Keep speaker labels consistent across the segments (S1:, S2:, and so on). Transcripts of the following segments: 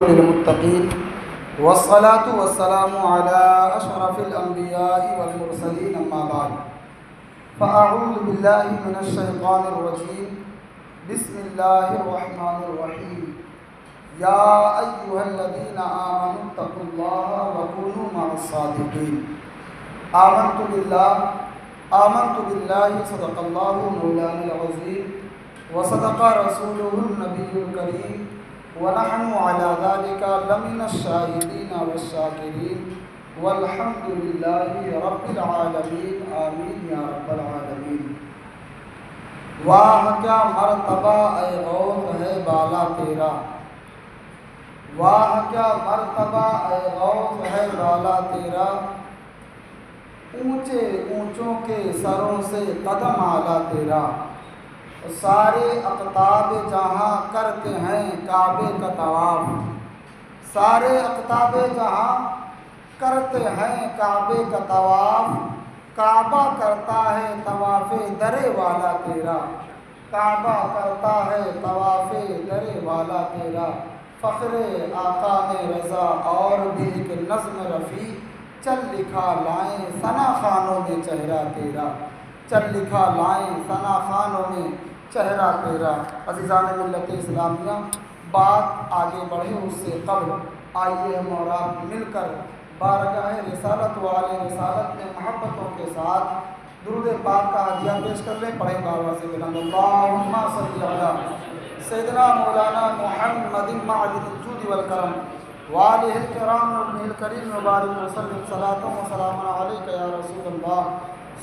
S1: للمتقين والصلاة والسلام على أشرف الأنبياء والمرسلين أما بعد فأعوذ بالله من الشيطان الرجيم بسم الله الرحمن الرحيم يا أيها الذين آمنوا اتقوا الله وكونوا مع الصادقين آمنت بالله صدق الله مولانا العظيم وصدق رسوله النبي الكريم ونحن على ذلك لمن الشاهدين والشاكرين والحمد لله رب العالمين آمین یا رب العالمین۔ واہ کیا مرتبہ اے غوث ہے بالا تیرا، واہ کیا مرتبہ اے غوث ہے بالا تیرا، اونچے اونچوں کے سروں سے قدم اعلیٰ تیرا، سارے اقطاب جہاں کرتے ہیں کعبے کا طواف، سارے اقطاب جہاں کرتے ہیں کعبے کا طواف، کعبہ کرتا ہے طواف درے والا تیرا، کعبہ کرتا ہے طواف درے والا تیرا، فخر آقا میں رضا اور بھی ایک نظم رفیع، چل لکھا لائیں ثنا خانوں میں چہرہ تیرا، چل لکھا لائیں ثنا خانوں میں چہرہ تیرا۔ عزیزان ملت اسلامیہ، بات آگے بڑھے اس سے قبل آئیے ہم اور آپ مل کر بارگاہ رسالت والے رسالت میں محبتوں کے ساتھ درود پاک کا ہدیہ پیش کر لیں۔ پڑھیں بابا سے بلند اللہم صلی علی سیدنا مولانا محمد معدن الجود والکرم وآلہ الکرام وابنہ الکریم وبارک وسلم صلاۃ و سلام علیک یا رسول اللہ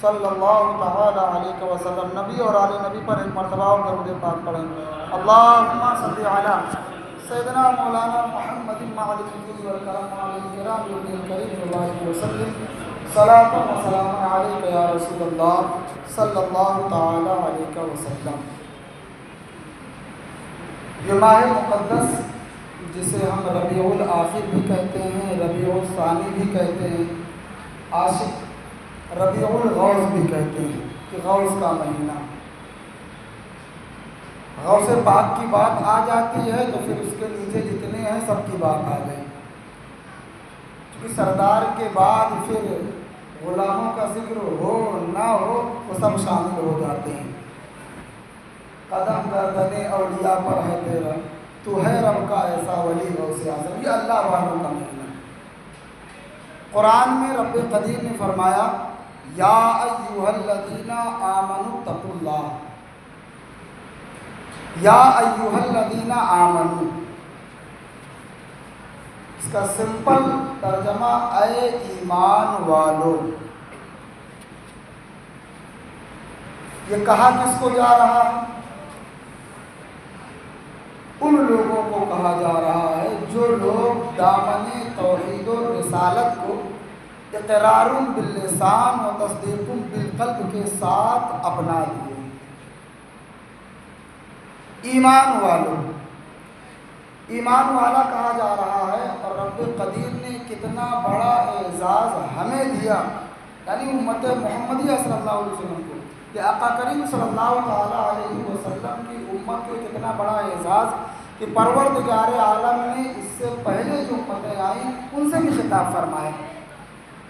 S1: صلی اللہ تعالی علیہ وسلم۔ نبی اور آل نبی پر ایک مرتبہ اور درود پاک پڑھیں۔ اللہم صلی علی سیدنا مولانا محمد معدن الجود والکرم وآلہ الکرام وابنہ الکریم وبارک وسلم صلاۃ و سلام علیک یا رسول اللہ صلی اللہ تعالی علیہ وسلم۔ یہ ماہ مقدس جسے ہم ربیع الآخر بھی کہتے ہیں، ربیع الثانی بھی کہتے ہیں، عاشق ربیع الغوث بھی کہتے ہیں کہ غوث کا مہینہ، غوث پاک کی بات آ جاتی ہے تو پھر اس کے نیچے جتنے ہیں سب کی بات آ گئی، کیونکہ سردار کے بعد پھر غلاموں کا ذکر ہو نہ ہو وہ سب شامل ہو جاتے ہیں۔ قدم گردن اولیاء پر ہے تیرا، تو ہے رب کا ایسا ولی غوث اعظم، یہ اللہ والوں کا مہینہ۔ قرآن میں رب قدیر نے فرمایا یا ایھا الذین آمنوا اتقوا اللہ، یا ایھا الذین آمنوا، اس کا سمپل ترجمہ اے ایمان والو۔ یہ کہا کس کو جا رہا ہے؟ ان لوگوں کو کہا جا رہا ہے جو لوگ دامن توحید و رسالت کو اقرار باللسان و تصدیق بالقلب کے ساتھ اپنا دیے۔ ایمان والو، ایمان والا کہا جا رہا ہے، اور رب قدیر نے کتنا بڑا اعزاز ہمیں دیا، یعنی امت محمدیہ صلی اللہ علیہ وسلم کو، کہ آقا کریم صلی اللہ تعالیٰ علیہ وسلم کی امت کو کتنا بڑا اعزاز کہ پروردگار عالم نے اس سے پہلے جو امتیں آئیں ان سے بھی خطاب فرمایا،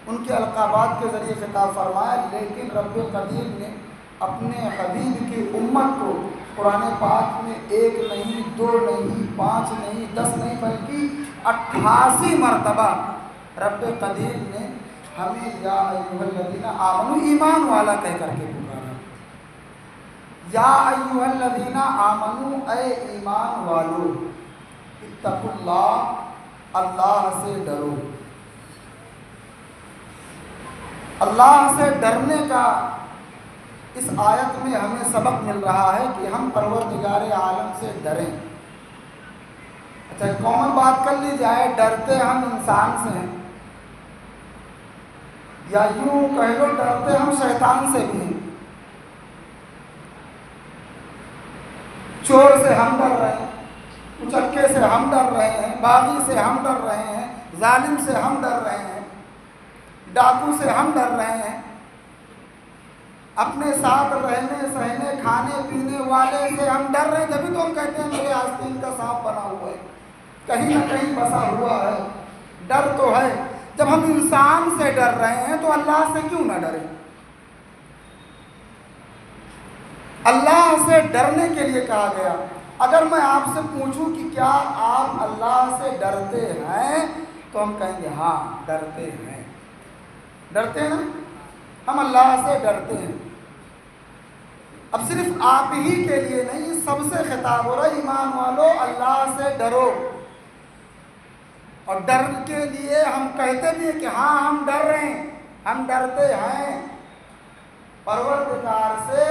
S1: ان کے القابات کے ذریعے خطاب فرمایا، لیکن رب قدیر نے اپنے حبیب کی امت کو قرآن پاک میں 1 نہیں 2 نہیں 5 نہیں 10 نہیں بلکہ 88 مرتبہ رب قدیر نے ہمیں یا ایھا الذین آمنوا ایمان والا کہہ کر کے پکارا۔ یا ایھا الذین آمنوا اے ایمان والو، اتقوا اللہ، اللہ سے ڈرو۔ اللہ سے ڈرنے کا اس آیت میں ہمیں سبق مل رہا ہے کہ ہم پروردگار عالم سے ڈریں۔ اچھا کامن بات کر لی جائے، ڈرتے ہم انسان سے ہیں، یا یوں کہہ لو ڈرتے ہم شیطان سے بھی ہیں۔ چور سے ہم ڈر رہے ہیں، اچکے سے ہم ڈر رہے ہیں، باغی سے ہم ڈر رہے ہیں، ظالم سے ہم ڈر رہے ہیں، ڈاکو سے ہم ڈر رہے ہیں، اپنے ساتھ رہنے سہنے کھانے پینے والے سے ہم ڈر رہے ہیں، جبھی تو ہم کہتے ہیں میرے آستین کا سانپ بنا ہوا ہے۔ کہیں نہ کہیں بسا ہوا ہے، ڈر تو ہے۔ جب ہم انسان سے ڈر رہے ہیں تو اللہ سے کیوں نہ ڈریں؟ اللہ سے ڈرنے کے لیے کہا گیا۔ اگر میں آپ سے پوچھوں کہ کیا آپ اللہ سے ڈرتے ہیں تو ہم کہیں گے ہاں ڈرتے ہیں۔ ڈرتے ہیں نا، ہم اللہ سے ڈرتے ہیں۔ اب صرف آپ ہی کے لیے نہیں، سب سے خطاب ہو رہا ہے، ایمان والو اللہ سے ڈرو۔ اور ڈر کے لیے ہم کہتے بھی ہیں کہ ہاں ہم ڈر رہے ہیں، ہم ڈرتے ہیں، پروردگار سے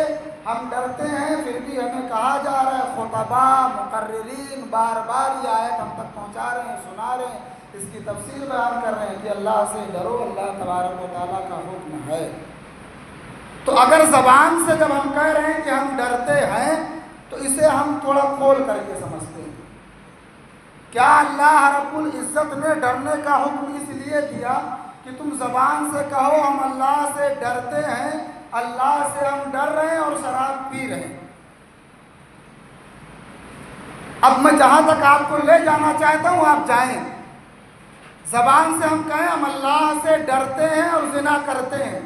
S1: ہم ڈرتے ہیں۔ پھر بھی ہمیں کہا جا رہا ہے، خطبا مقررین بار بار یہ آیت ہم تک پہنچا رہے ہیں، سنا رہے ہیں، اس کی تفصیل بیان کر رہے ہیں کہ اللہ سے ڈرو، اللہ تبارک و تعالیٰ کا حکم ہے۔ تو اگر زبان سے جب ہم کہہ رہے ہیں کہ ہم ڈرتے ہیں تو اسے ہم تھوڑا کھول کر کے سمجھتے ہیں۔ کیا اللہ رب العزت نے ڈرنے کا حکم اس لیے دیا کہ تم زبان سے کہو ہم اللہ سے ڈرتے ہیں، اللہ سے ہم ڈر رہے ہیں اور شراب پی رہے ہیں؟ اب میں جہاں تک آپ کو لے جانا چاہتا ہوں آپ جائیں۔ زبان سے ہم کہیں ہم اللہ سے ڈرتے ہیں اور زنا کرتے ہیں،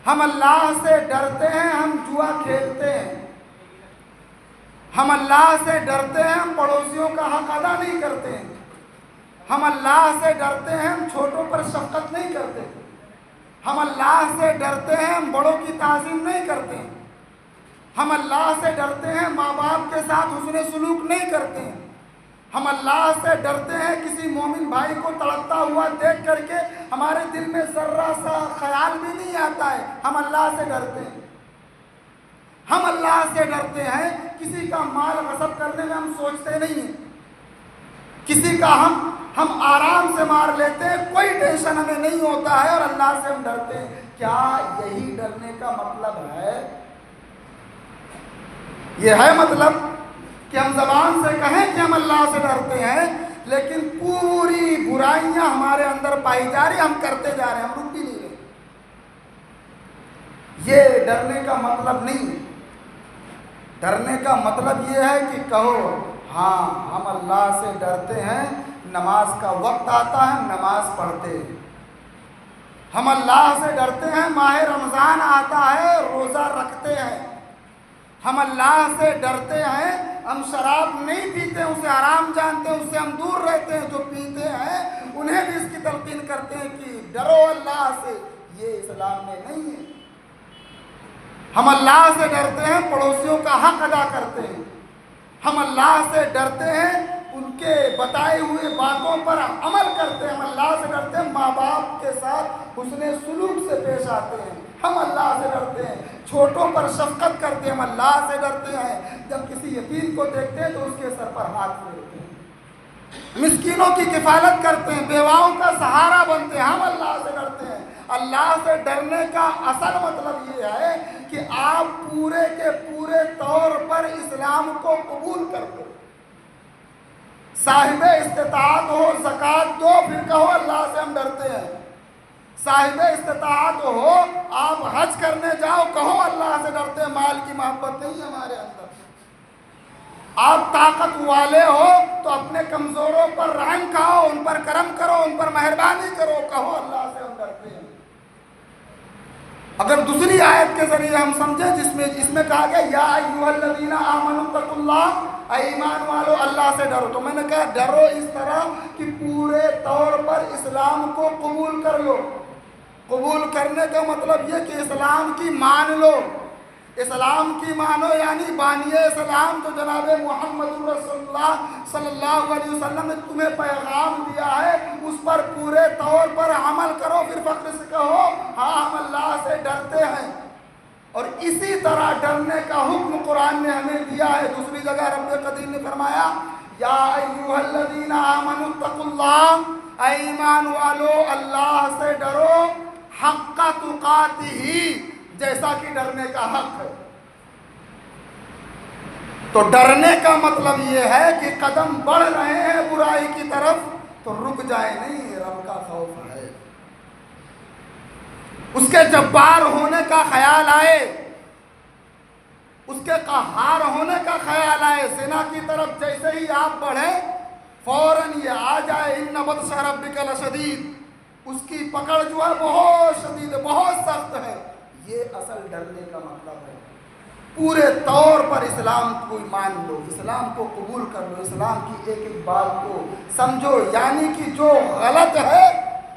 S1: ہم اللہ سے ڈرتے ہیں ہم جوا کھیلتے ہیں، ہم اللہ سے ڈرتے ہیں ہم پڑوسیوں کا حق ادا نہیں کرتے ہیں، ہم اللہ سے ڈرتے ہیں ہم چھوٹوں پر شفقت نہیں کرتے، ہم اللہ سے ڈرتے ہیں ہم بڑوں کی تعظیم نہیں کرتے ہیں، ہم اللہ سے ڈرتے ہیں ماں باپ کے ساتھ حسن سلوک نہیں کرتے ہیں، ہم اللہ سے ڈرتے ہیں کسی مومن بھائی کو تڑپتا ہوا دیکھ کر کے ہمارے دل میں ذرہ سا خیال بھی نہیں آتا ہے، ہم اللہ سے ڈرتے ہیں۔ ہم اللہ سے ڈرتے ہیں، کسی کا مال غصب کرنے میں ہم سوچتے نہیں ہیں، کسی کا ہم آرام سے مار لیتے ہیں، کوئی ٹینشن ہمیں نہیں ہوتا ہے اور اللہ سے ہم ڈرتے ہیں۔ کیا یہی ڈرنے کا مطلب ہے؟ یہ ہے مطلب کہ ہم زبان سے کہیں کہ ہم اللہ سے ڈرتے ہیں لیکن پوری برائیاں ہمارے اندر پائی جا رہی، ہم کرتے جا رہے ہیں، ہم رک بھی نہیں رہے۔ یہ ڈرنے کا مطلب نہیں۔ ڈرنے کا مطلب یہ ہے کہ کہو ہاں ہم اللہ سے ڈرتے ہیں، نماز کا وقت آتا ہے نماز پڑھتے ہیں، ہم اللہ سے ڈرتے ہیں ماہ رمضان آتا ہے روزہ رکھتے ہیں، ہم اللہ سے ڈرتے ہیں ہم شراب نہیں پیتے، اسے حرام جانتے ہیں، اس سے ہم دور رہتے ہیں، جو پیتے ہیں انہیں بھی اس کی تلقین کرتے ہیں کہ ڈرو اللہ سے۔ یہ اسلام میں نہیں ہے۔ ہم اللہ سے ڈرتے ہیں پڑوسیوں کا حق ادا کرتے ہیں، ہم اللہ سے ڈرتے ہیں ان کے بتائے ہوئے باتوں پر عمل کرتے ہیں، ہم اللہ سے ڈرتے ہیں ماں باپ کے ساتھ حسن سلوک سے پیش آتے ہیں، ہم اللہ سے ڈرتے ہیں چھوٹوں پر شفقت کرتے ہیں، ہم اللہ سے ڈرتے ہیں جب کسی یتیم کو دیکھتے ہیں تو اس کے سر پر ہاتھ پھیرتے ہیں، مسکینوں کی کفالت کرتے ہیں، بیواؤں کا سہارا بنتے ہیں، ہم اللہ سے ڈرتے ہیں۔ اللہ سے ڈرنے کا اصل مطلب یہ ہے کہ آپ پورے کے پورے طور پر اسلام کو قبول کر لو، صاحب استطاعت ہو زکوٰۃ دو، پھر کہو اللہ سے ہم ڈرتے ہیں، صاحب استطاعت ہو آپ حج کرنے جاؤ، کہو اللہ سے ڈرتے ہیں، مال کی محبت نہیں ہمارے اندر، آپ طاقت والے ہو تو اپنے کمزوروں پر رحم کھاؤ، ان پر کرم کرو، ان پر مہربانی کرو، کہو اللہ سے ہم ڈرتے ہیں۔ اگر دوسری آیت کے ذریعے ہم سمجھیں جس میں کہا گیا یا ایھا الذین آمنوا اتقوا اللہ، اے ایمان والو اللہ سے ڈرو، تو میں نے کہا ڈرو اس طرح کہ پورے طور پر اسلام کو قبول کر لو۔ قبول کرنے کا مطلب یہ کہ اسلام کی مان لو، اسلام کی مانو یعنی بانی اسلام جو جناب محمد رسول اللہ صلی اللہ علیہ وسلم نے تمہیں پیغام دیا ہے اس پر پورے طور پر عمل کرو، پھر فخر سے کہو ہاں ہم اللہ سے ڈرتے ہیں۔ اور اسی طرح ڈرنے کا حکم قرآن نے ہمیں دیا ہے۔ دوسری جگہ رب قدیر نے فرمایا یا ایھا الذین آمنوا اتقوا اللہ، اے ایمان والو اللہ سے ڈرو حق تقاتہ، جیسا کہ ڈرنے کا حق ہے۔ تو ڈرنے کا مطلب یہ ہے کہ قدم بڑھ رہے ہیں برائی کی طرف تو رک جائے نہیں، رب کا خوف ہے، اس کے جبار ہونے کا خیال آئے، اس کے قہار ہونے کا خیال آئے، زنا کی طرف جیسے ہی آپ بڑھیں فوراً یہ آ جائے ان بطش ربک لشدید، اس کی پکڑ جو ہے بہت شدید ہے، بہت سخت ہے، یہ اصل ڈرنے کا مطلب ہے۔ پورے طور پر اسلام کو مان لو، اسلام کو قبول کر لو، اسلام کی ایک ایک بات کو سمجھو، یعنی کہ جو غلط ہے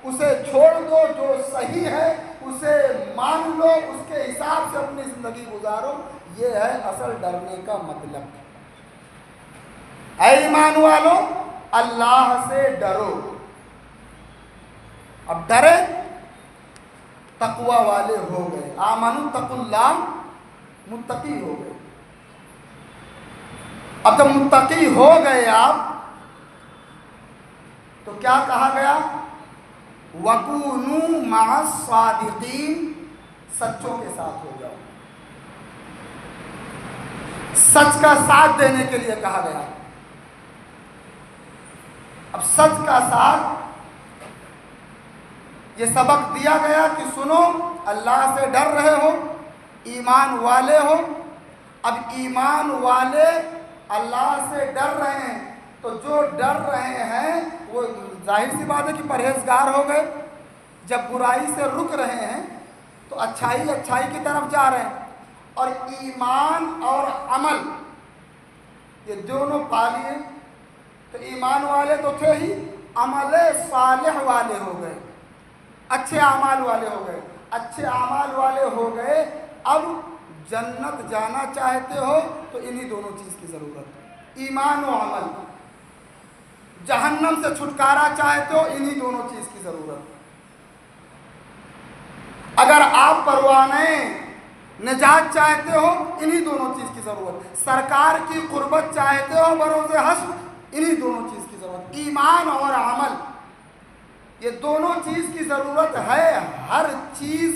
S1: اسے چھوڑ دو، جو صحیح ہے اسے مان لو، اس کے حساب سے اپنی زندگی گزارو، یہ ہے اصل ڈرنے کا مطلب۔ اے ایمان والو اللہ سے ڈرو، اب ڈرے تقوی والے ہو گئے، آمنوا اتقوا اللہ، متقی ہو گئے۔ اب جب متقی ہو گئے آپ تو کیا کہا گیا؟ وَكُونُوا مَعَ الصَّادِقِينَ، سچوں کے ساتھ ہو جاؤ، سچ کا ساتھ دینے کے لیے کہا گیا۔ اب سچ کا ساتھ یہ سبق دیا گیا کہ سنو، اللہ سے ڈر رہے ہو، ایمان والے ہو۔ اب ایمان والے اللہ سے ڈر رہے ہیں تو جو ڈر رہے ہیں وہ ظاہر سی بات ہے کہ پرہیزگار ہو گئے، جب برائی سے رک رہے ہیں تو اچھائی کی طرف جا رہے ہیں۔ اور ایمان اور عمل یہ دونوں پالیے، تو ایمان والے تو تھے ہی، عمل صالح والے ہو گئے، اچھے اعمال والے ہو گئے، اچھے اعمال والے ہو گئے۔ اب جنت جانا چاہتے ہو تو انہی دونوں چیز کی ضرورت ہے، ایمان و عمل۔ جہنم سے چھٹکارا چاہتے ہو، انہی دونوں چیز کی ضرورت ہے۔ اگر آپ پروانہ نجات چاہتے ہو، انہی دونوں چیز کی ضرورت۔ سرکار کی قربت چاہتے ہو بروز حشر، انہی دونوں چیز کی ضرورت، ایمان اور عمل، یہ دونوں چیز کی ضرورت ہے۔ ہر چیز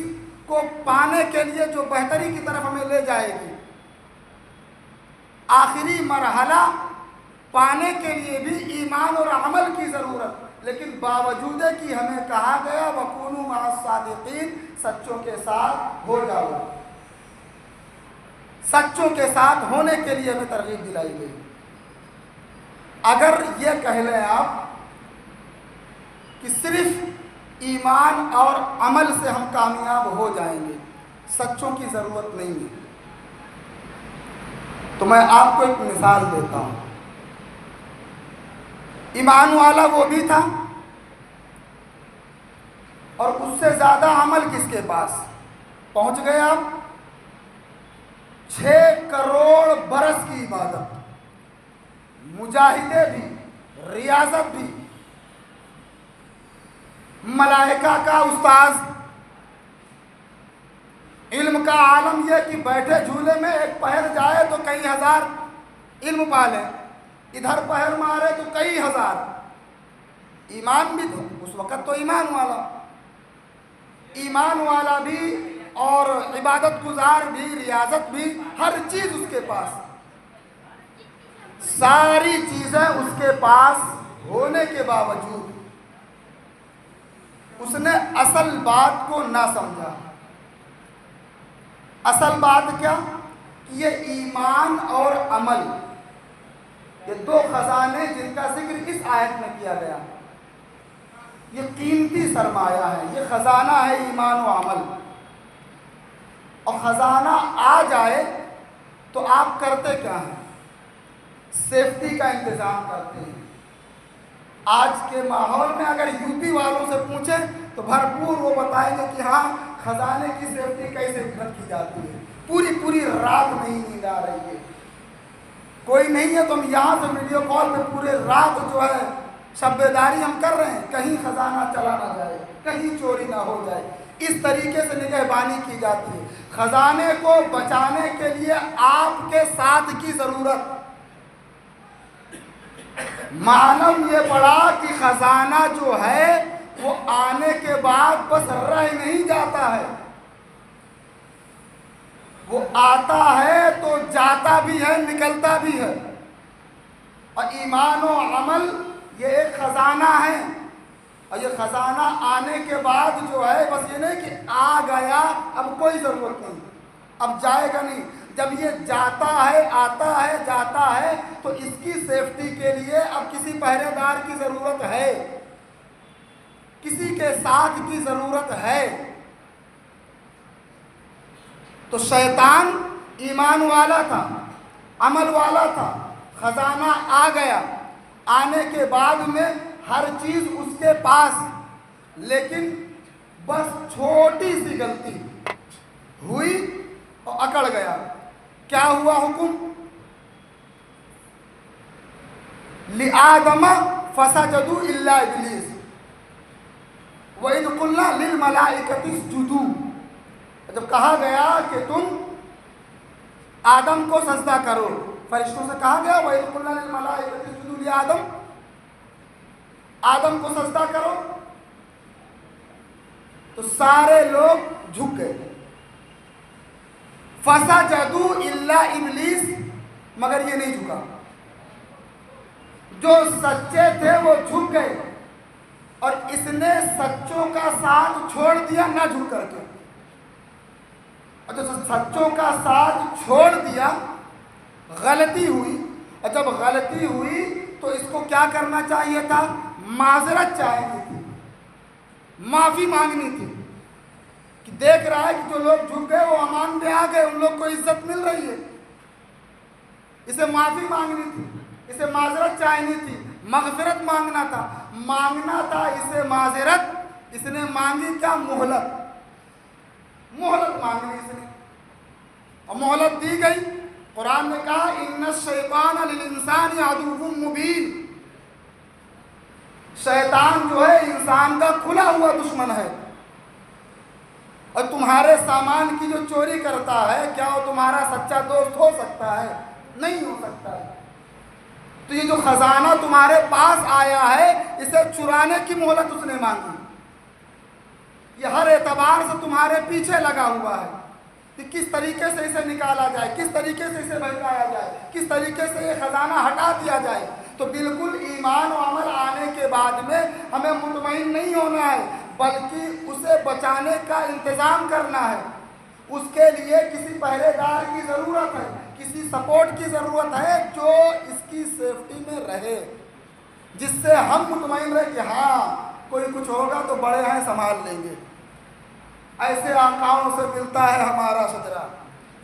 S1: کو پانے کے لیے جو بہتری کی طرف ہمیں لے جائے گی، آخری مرحلہ پانے کے لیے بھی ایمان اور عمل کی ضرورت، لیکن باوجود کہ ہمیں کہا گیا وَكُونُوا مَعَ الصَّادِقِينَ، سچوں کے ساتھ ہو جاؤ، سچوں کے ساتھ ہونے کے لیے ہمیں ترغیب دلائی گئی۔ اگر یہ کہہ لیں آپ کہ صرف ایمان اور عمل سے ہم کامیاب ہو جائیں گے، سچوں کی ضرورت نہیں ہے، تو میں آپ کو ایک مثال دیتا ہوں۔ ایمان والا وہ بھی تھا اور اس سے زیادہ عمل کس کے پاس پہنچ گئے آپ؟ 6 کروڑ برس کی عبادت، مجاہدے بھی، ریاضت بھی، ملائکہ کا استاذ، علم کا عالم، یہ کہ بیٹھے جھولے میں ایک پہر جائے تو کئی ہزار علم پالے، ادھر پہر مارے تو کئی ہزار۔ ایمان بھی تو اس وقت تو ایمان والا بھی اور عبادت گزار بھی، ریاضت بھی، ہر چیز اس کے پاس، ساری چیزیں اس کے پاس ہونے کے باوجود اس نے اصل بات کو نہ سمجھا۔ اصل بات کیا؟ کہ یہ ایمان اور عمل، یہ 2 خزانے جن کا ذکر اس آیت میں کیا گیا، یہ قیمتی سرمایہ ہے، یہ خزانہ ہے ایمان و عمل۔ اور خزانہ آ جائے تو آپ کرتے کیا ہیں؟ سیفٹی کا انتظام کرتے ہیں۔ آج کے ماحول میں اگر یو پی والوں سے پوچھیں تو بھرپور وہ بتائیں گے کہ ہاں خزانے کی سیفٹی کیسے کی جاتی ہے، پوری رات نہیں نیند آ رہی ہے، کوئی نہیں ہے تو ہم یہاں سے ویڈیو کال پہ پورے رات جو ہے شب بیداری ہم کر رہے ہیں، کہیں خزانہ چلا نہ جائے، کہیں چوری نہ ہو جائے، اس طریقے سے نگہبانی کی جاتی ہے۔ خزانے کو بچانے کے لیے آپ کے ساتھ کی ضرورت۔ معلوم یہ پڑا کہ خزانہ جو ہے وہ آنے کے بعد بس رہ نہیں جاتا ہے، وہ آتا ہے تو جاتا بھی ہے، نکلتا بھی ہے۔ اور ایمان و عمل یہ ایک خزانہ ہے، اور یہ خزانہ آنے کے بعد جو ہے بس یہ نہیں کہ آ گیا اب کوئی ضرورت نہیں، اب جائے گا نہیں، جب یہ جاتا ہے آتا ہے جاتا ہے تو اس کی سیفٹی کے لیے اب کسی پہرے دار کی ضرورت ہے، کسی کے ساتھ کی ضرورت ہے۔ تو شیطان ایمان والا تھا، عمل والا تھا، خزانہ آ گیا، آنے کے بعد میں ہر چیز اس کے پاس، لیکن بس چھوٹی سی غلطی ہوئی اور اکڑ گیا۔ کیا ہوا حکم؟ لِآدَمَ فَسَجَدُوا إِلَّا إِبْلِيسَ وَإِذْ قُلْنَا لِلْمَلَائِكَةِ اسْجُدُوا، جب کہا گیا کہ تم آدم کو سجدہ کرو، فرشتوں سے کہا گیا وَإِذْ قُلْنَا لِلْمَلَائِكَةِ اسْجُدُوا لِآدَمَ، آدم کو سجدہ کرو، تو سارے لوگ جھک گئے۔ فَسَجَدُوا إِلَّا إِبْلِيسَ، مگر یہ نہیں جھکا، جو سچے تھے وہ جھک گئے، اور اس نے سچوں کا ساتھ چھوڑ دیا نہ جھک کر کے، اور جو سچوں کا ساتھ چھوڑ دیا غلطی ہوئی، اور جب غلطی ہوئی تو اس کو کیا کرنا چاہیے تھا؟ معذرت چاہیے تھی، معافی مانگنی تھی، کہ دیکھ رہا ہے کہ جو لوگ جھک گئے وہ امان میں آ گئے، ان لوگ کو عزت مل رہی ہے، اسے معافی مانگنی تھی، اسے معذرت چاہنی تھی، مغفرت مانگنا تھا اسے معذرت، اس نے مانگی کیا؟ مہلت مانگی اس نے، اور مہلت دی گئی۔ قرآن نے کہا ان الشیطان للانسان عدو مبین، شیطان جو ہے انسان کا کھلا ہوا دشمن ہے، اور تمہارے سامان کی جو چوری کرتا ہے کیا وہ تمہارا سچا دوست ہو سکتا ہے؟ نہیں ہو سکتا ہے۔ تو یہ جو خزانہ تمہارے پاس آیا ہے اسے چرانے کی مہلت اس نے مانگی، یہ ہر اعتبار سے تمہارے پیچھے لگا ہوا ہے کہ کس طریقے سے اسے نکالا جائے، کس طریقے سے اسے بہکایا جائے، کس طریقے سے یہ خزانہ ہٹا دیا جائے۔ تو بالکل ایمان و عمل آنے کے بعد میں ہمیں مطمئن نہیں ہونا ہے، بلکہ اسے بچانے کا انتظام کرنا ہے، اس کے لیے کسی پہرے دار کی ضرورت ہے، کسی سپورٹ کی ضرورت ہے جو اس کی سیفٹی میں رہے، جس سے ہم مطمئن رہے کہ ہاں کوئی کچھ ہوگا تو بڑے ہیں سنبھال لیں گے۔ ایسے آقاؤں سے ملتا ہے ہمارا شجرا،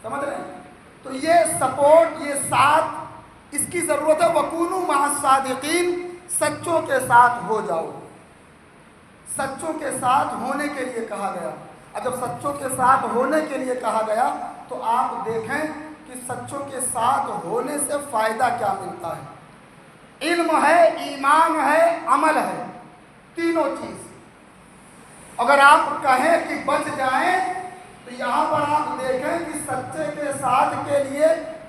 S1: سمجھ رہے ہیں؟ تو یہ سپورٹ، یہ ساتھ، اس کی ضرورت ہے۔ وَكُونُوا مَعَ الصَّادِقِينَ، سچوں کے ساتھ ہو جاؤ، سچوں کے ساتھ ہونے کے لیے کہا گیا۔ اور جب سچوں کے ساتھ ہونے کے لیے کہا گیا تو آپ دیکھیں کہ سچوں کے ساتھ ہونے سے فائدہ کیا ملتا ہے۔ علم ہے، ایمان ہے، عمل ہے، تینوں چیز اگر آپ کہیں کہ بچ جائیں تو یہاں پر آپ دیکھیں کہ سچے کے ساتھ کے لیے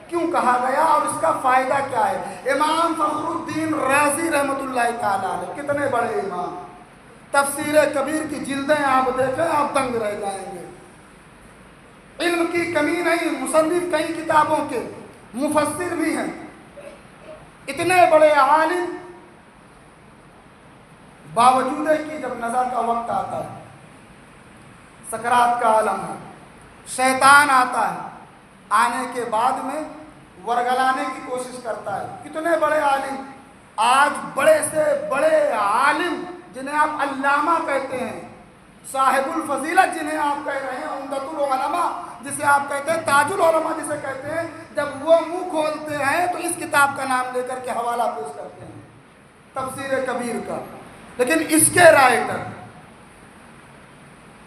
S1: کیوں کہا گیا اور اس کا فائدہ کیا ہے۔ امام فخر الدین رازی رحمۃ اللہ تعالیٰ علیہ، کتنے بڑے امام، تفسیر کبیر کی جلدیں آپ دیکھیں آپ دنگ رہ جائیں گے۔ علم کی کمی نہیں، مصنف کئی کتابوں کے، مفسر بھی ہیں، اتنے بڑے عالم، باوجود ہے کہ جب نزا کا وقت آتا ہے، سکرات کا عالم ہے، شیطان آتا ہے، آنے کے بعد میں ورگلانے کی کوشش کرتا ہے۔ کتنے بڑے عالم، آج بڑے سے بڑے عالم جنہیں آپ علامہ کہتے ہیں، صاحب الفضیلت جنہیں آپ کہہ رہے ہیں، عمدۃ العلماء جسے آپ کہتے ہیں، تاج العلماء جسے کہتے ہیں، جب وہ منہ کھولتے ہیں تو اس کتاب کا نام لے کر کے حوالہ پیش کرتے ہیں، تفسیر کبیر کا۔ لیکن اس کے رائٹر،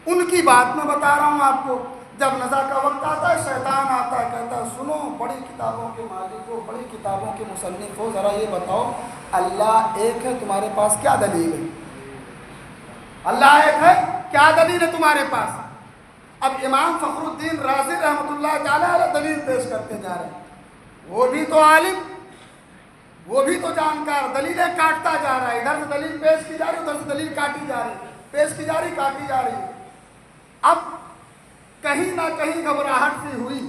S1: ان کی بات میں بتا رہا ہوں آپ کو، جب نزا کا وقت آتا ہے شیطان آتا ہے، کہتا ہے سنو بڑی کتابوں کے مالک ہو، بڑی کتابوں کے مصنف ہو، ذرا یہ بتاؤ اللہ ایک ہے، تمہارے پاس کیا دلیل ہے؟ اللہ ایک ہے، کیا دلیل ہے تمہارے پاس؟ اب امام فخر الدین رازی رحمۃ اللہ تعالیٰ علیہ دلیل پیش کرتے جا رہے ہیں، وہ بھی تو عالم، وہ بھی تو جانکار، دلیلیں کاٹتا جا رہا ہے، ادھر سے دلیل پیش کی جا رہی، ادھر سے دلیل کاٹی جا رہی، پیش کی جا رہی، کاٹی جا رہی۔ اب کہیں نہ کہیں گھبراہٹ سی ہوئی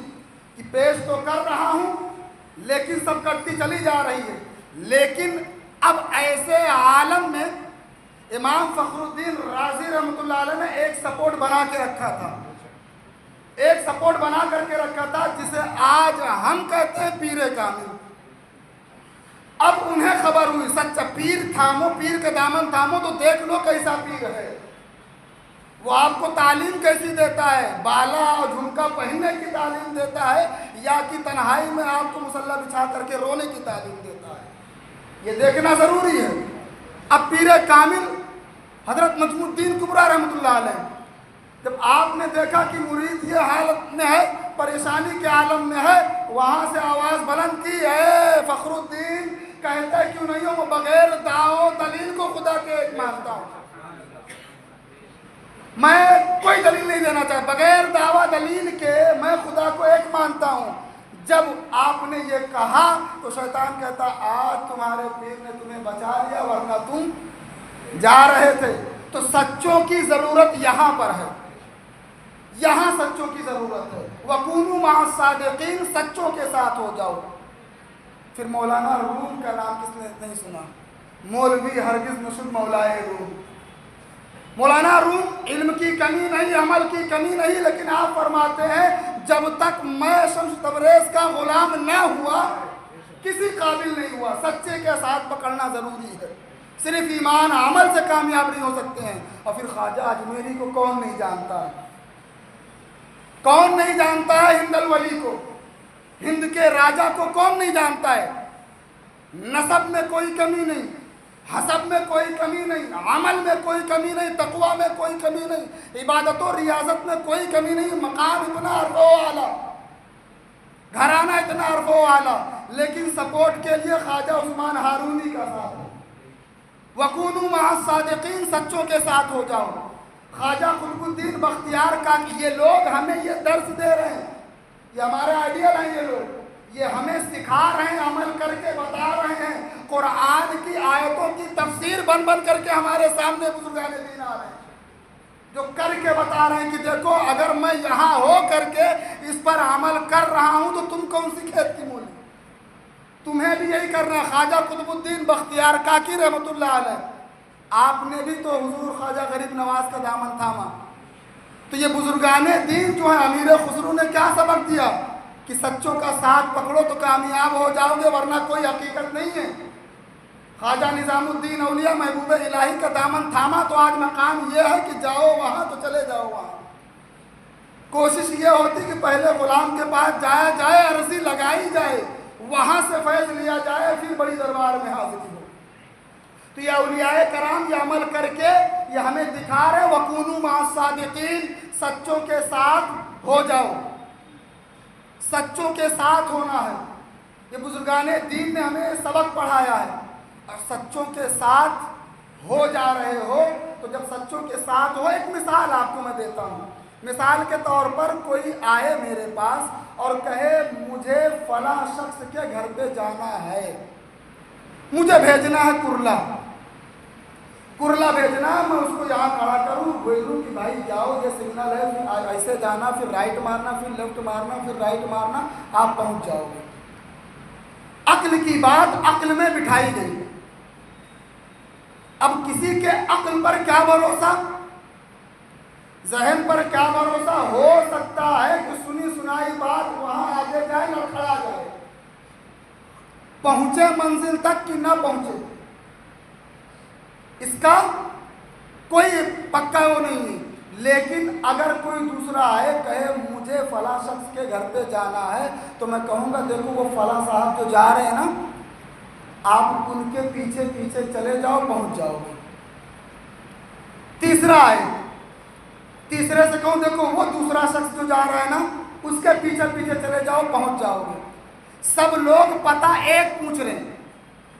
S1: کہ پیش تو کر رہا ہوں لیکن سب کٹتی چلی جا رہی ہے، لیکن اب ایسے عالم میں امام فخر الدین رازی رحمۃ اللہ علیہ نے ایک سپورٹ بنا کے رکھا تھا، ایک سپورٹ بنا کر کے رکھا تھا جسے آج ہم کہتے ہیں پیر کامل۔ اب انہیں خبر ہوئی سچا پیر تھامو، پیر کا دامن تھامو تو دیکھ لو کیسا پیر ہے، وہ آپ کو تعلیم کیسی دیتا ہے، بالا اور جھمکا پہننے کی تعلیم دیتا ہے یا کہ تنہائی میں آپ کو مصلی بچھا کر کے رونے کی تعلیم دیتا ہے، یہ دیکھنا ضروری ہے۔ اب پیر کامل حضرت نجم الدین کبریٰ رحمۃ اللہ علیہ، جب آپ نے دیکھا کہ مرید یہ حالت میں ہے، پریشانی کے عالم میں ہے، وہاں سے آواز بلند کی، اے فخر الدین کہتا ہے کیوں نہیں ہو، میں بغیر دعوی دلیل کو خدا کے ایک مانتا ہوں، میں کوئی دلیل نہیں دینا چاہتا، بغیر دعوی دلیل کے میں خدا کو ایک مانتا ہوں۔ جب آپ نے یہ کہا تو شیطان کہتا آج تمہارے پیر نے تمہیں بچا لیا ورنہ تم جا رہے تھے۔ تو سچوں کی ضرورت یہاں پر ہے، یہاں سچوں کی ضرورت ہے۔ وَكُونُوا مَعَ الصَّادِقِينَ، سچوں کے ساتھ ہو جاؤ۔ پھر مولانا روم کا نام کس نے نہیں سنا؟ مولوی ہرگز نشد مولائے روم۔ مولانا روم علم کی کمی نہیں، عمل کی کمی نہیں، لیکن آپ فرماتے ہیں جب تک میں شمس تبریز کا غلام نہ ہوا کسی قابل نہیں ہوا۔ سچے کے ساتھ پکڑنا ضروری ہے، صرف ایمان عمل سے کامیاب نہیں ہو سکتے ہیں۔ اور پھر خواجہ اجمیری کو کون نہیں جانتا ہے، کون نہیں جانتا ہے ہند الولی کو، ہند کے راجہ کو کون نہیں جانتا ہے۔ نسب میں کوئی کمی نہیں، حسب میں کوئی کمی نہیں، عمل میں کوئی کمی نہیں، تقوی میں کوئی کمی نہیں، عبادت و ریاضت میں کوئی کمی نہیں، مقام اتنا عرف و اعلیٰ، گھرانہ اتنا عرف و اعلیٰ، لیکن سپورٹ کے لیے خواجہ عثمان ہارونی کا ساتھ ہے۔ وَكُونُوا مَعَ الصَّادِقِينَ، سچوں کے ساتھ ہو جاؤ۔ خواجہ قطب الدین بختیار کا یہ لوگ ہمیں یہ درس دے رہے ہیں، یہ ہمارے آئیڈیل ہیں، یہ لوگ یہ ہمیں سکھا رہے ہیں، عمل کر کے بتا رہے ہیں، قرآن کی آیتوں کی تفسیر بن بن کر کے ہمارے سامنے بزرگان دین آ رہے ہیں، جو کر کے بتا رہے ہیں کہ دیکھو اگر میں یہاں ہو کر کے اس پر عمل کر رہا ہوں تو تم کون سی کھیت کی مولی، تمہیں بھی یہی کرنا ہے۔ خواجہ قطب الدین بختیار کاکی رحمۃ اللہ علیہ، آپ نے بھی تو حضور خواجہ غریب نواز کا دامن تھاما، تو یہ بزرگان دین جو ہیں امیر خسرو نے کیا سبق دیا کہ سچوں کا ساتھ پکڑو تو کامیاب ہو جاؤ گے ورنہ کوئی حقیقت نہیں ہے۔ خواجہ نظام الدین اولیاء محبوب الہی کا دامن تھاما تو آج مقام یہ ہے کہ جاؤ وہاں تو چلے جاؤ وہاں۔ کوشش یہ ہوتی کہ پہلے غلام کے پاس جایا جائے، عرضی لگائی جائے، وہاں سے فیض لیا جائے، پھر بڑی دربار میں حاضری ہو۔ تو یہ اولیاء کرام یہ عمل کر کے یہ ہمیں دکھا رہے وَكُونُوا مَعَ الصَّادِقِينَ، سچوں کے ساتھ ہو جاؤ، سچوں کے ساتھ ہونا ہے۔ یہ بزرگان دین نے ہمیں سبق پڑھایا ہے، اور سچوں کے ساتھ ہو جا رہے ہو تو جب سچوں کے ساتھ ہو، ایک مثال آپ کو میں دیتا ہوں۔ مثال کے طور پر کوئی آئے میرے پاس اور کہے مجھے فلاں شخص کے گھر پہ جانا ہے، مجھے بھیجنا ہے کرلا بھیجنا ہے، میں اس کو یہاں کھڑا کروں، بولوں کہ بھائی جاؤ یہ سگنل ہے، پھر ایسے جانا، پھر رائٹ مارنا، پھر لیفٹ مارنا، پھر رائٹ مارنا، آپ پہنچ جاؤ گے۔ عقل کی بات عقل میں بٹھائی گئی۔ اب کسی کے عقل پر کیا بھروسہ، ذہن پر کیا بھروسہ، ہو سکتا ہے کہ سنی سنائی بات وہاں آگے جائے لڑکھڑا جائے، پہنچے منزل تک کہ نہ پہنچے، اس کا کوئی پکا وہ نہیں ہے۔ لیکن اگر کوئی دوسرا آئے کہے مجھے فلاں شخص کے گھر پہ جانا ہے تو میں کہوں گا دیکھو وہ فلاں صاحب جو جا رہے ہیں نا، آپ ان کے پیچھے پیچھے چلے جاؤ، پہنچ جاؤ گے۔ تیسرا آئے، تیسرے سے کہوں دیکھو وہ دوسرا شخص جو جا رہا ہے نا، اس کے پیچھے پیچھے چلے جاؤ، پہنچ جاؤ گے۔ سب لوگ پتہ ایک پوچھ رہے ہیں،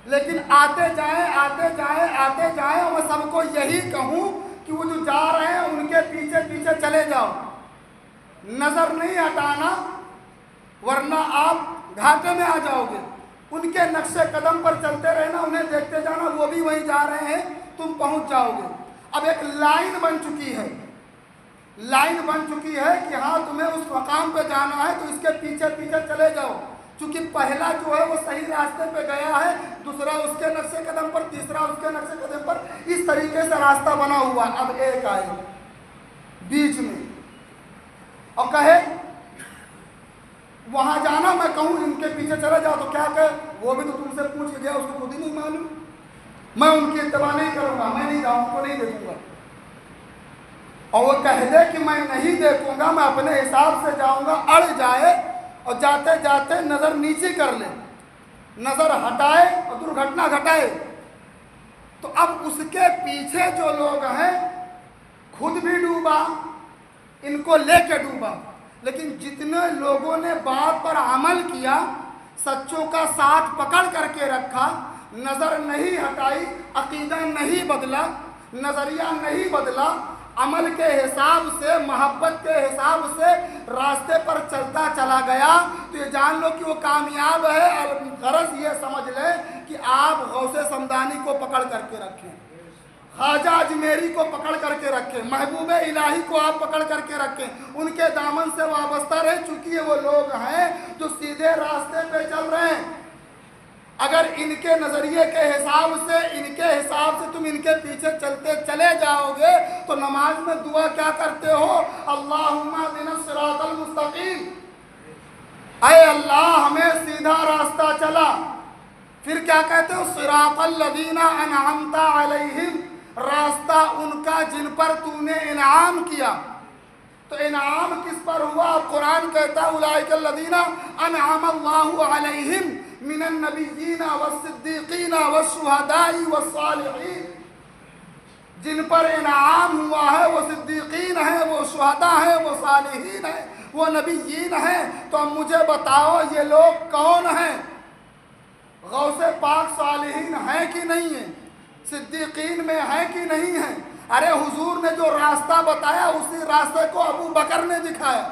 S1: لیکن آتے جائیں اور میں سب کو یہی کہوں کہ وہ جو جا رہے ہیں ان کے پیچھے پیچھے چلے جاؤ، نظر نہیں ہٹانا ورنہ آپ گھاٹے میں آ جاؤ گے۔ ان کے نقش قدم پر چلتے رہنا، انہیں دیکھتے جانا، وہ بھی وہیں جا رہے ہیں، تم پہنچ جاؤ گے۔ اب ایک لائن بن چکی ہے کہ ہاں تمہیں اس مقام پہ جانا ہے تو اس کے پیچھے پیچھے چلے جاؤ۔ چونکہ پہلا جو ہے وہ صحیح راستے پہ گیا ہے، دوسرا اس کے نقش قدم پر، تیسرا اس کے نقش قدم پر، اس طریقے سے راستہ بنا ہوا۔ اب ایک آئے بیچ میں، اور کہے وہاں جانا، میں کہوں ان کے پیچھے چلا جاؤ تو کیا کہے؟ وہ بھی تو تم سے پوچھ کے گیا، اس کو خود ہی نہیں معلوم، میں ان کی اتباع نہیں کروں گا، میں نہیں جاؤں، ان کو نہیں دیکھوں گا۔ اور وہ کہہ دے کہ میں نہیں دیکھوں گا، میں اپنے حساب سے جاؤں گا، اڑ جائے اور جاتے جاتے نظر نیچی کر لے، نظر ہٹائے اور درگھٹنا گھٹائے، تو اب اس کے پیچھے جو لوگ ہیں خود بھی ڈوبا، ان کو لے کے ڈوبا۔ لیکن جتنے لوگوں نے بات پر عمل کیا، سچوں کا ساتھ پکڑ کر کے رکھا، نظر نہیں ہٹائی، عقیدہ نہیں بدلا، نظریہ نہیں بدلا، عمل کے حساب سے، محبت کے حساب سے راستے پر چلتا چلا گیا، تو یہ جان لو کہ وہ کامیاب ہے۔ اور غرض یہ سمجھ لے کہ آپ غوث سمدانی کو پکڑ کر کے رکھیں، خواجہ اجمیری کو پکڑ کر کے رکھیں، محبوب الہی کو آپ پکڑ کر کے رکھیں، ان کے دامن سے وابستہ رہیں، چونکہ یہ وہ لوگ ہیں جو سیدھے راستے پہ چل رہے ہیں۔ اگر ان کے نظریے کے حساب سے، ان کے حساب سے تم ان کے پیچھے چلتے چلے جاؤ گے تو نماز میں دعا کیا کرتے ہو؟ اللہم اہدنا الصراط المستقیم، اے اللہ ہمیں سیدھا راستہ چلا۔ پھر کیا کہتے ہو؟ صراط الذین انعمت علیہم، راستہ ان کا جن پر تو نے انعام کیا۔ تو انعام کس پر ہوا؟ قرآن کہتا ہے اولئک الذین انعم اللہ علیہم من النبیین والصدیقین والشہداء والصالحین، جن پر انعام ہوا ہے وہ صدیقین ہیں، وہ شہداء ہیں، وہ صالحین ہیں، وہ نبیین ہیں۔ تو اب مجھے بتاؤ یہ لوگ کون ہیں؟ غوث پاک صالحین ہیں کہ نہیں ہیں؟ صدیقین میں ہیں کہ نہیں ہیں؟ ارے حضور نے جو راستہ بتایا اسی راستے کو ابو بکر نے دکھایا،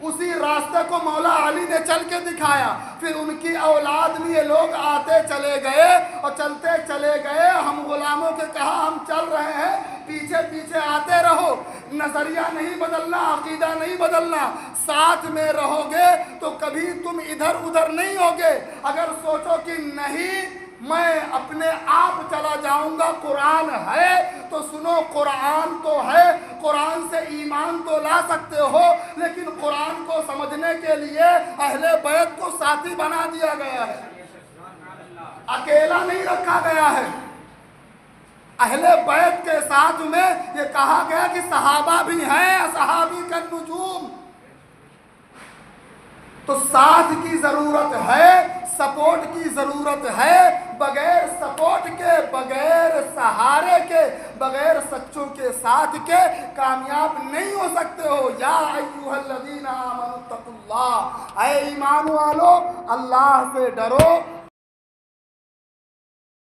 S1: اسی راستے کو مولا علی نے چل کے دکھایا، پھر ان کی اولاد میں یہ لوگ آتے چلے گئے اور چلتے چلے گئے۔ ہم غلاموں کے کہا ہم چل رہے ہیں، پیچھے پیچھے آتے رہو، نظریہ نہیں بدلنا، عقیدہ نہیں بدلنا، ساتھ میں رہو گے تو کبھی تم ادھر ادھر نہیں ہوگے۔ اگر سوچو کہ نہیں میں اپنے آپ چلا جاؤں گا، قرآن ہے تو سنو، قرآن تو ہے، قرآن سے ایمان تو لا سکتے ہو، لیکن قرآن کو سمجھنے کے لیے اہل بیت کو ساتھی بنا دیا گیا ہے، اکیلا نہیں رکھا گیا ہے۔ اہل بیت کے ساتھ میں یہ کہا گیا کہ صحابہ بھی ہیں، صحابی کا نجوم۔ تو ساتھ کی ضرورت ہے، سپورٹ کی ضرورت ہے، بغیر سپورٹ کے، بغیر سہارے کے، بغیر سچوں کے ساتھ کے کامیاب نہیں ہو سکتے ہو۔ یا ایھا الذین آمنوا اتقوا اللہ، اے ایمان والو اللہ سے ڈرو،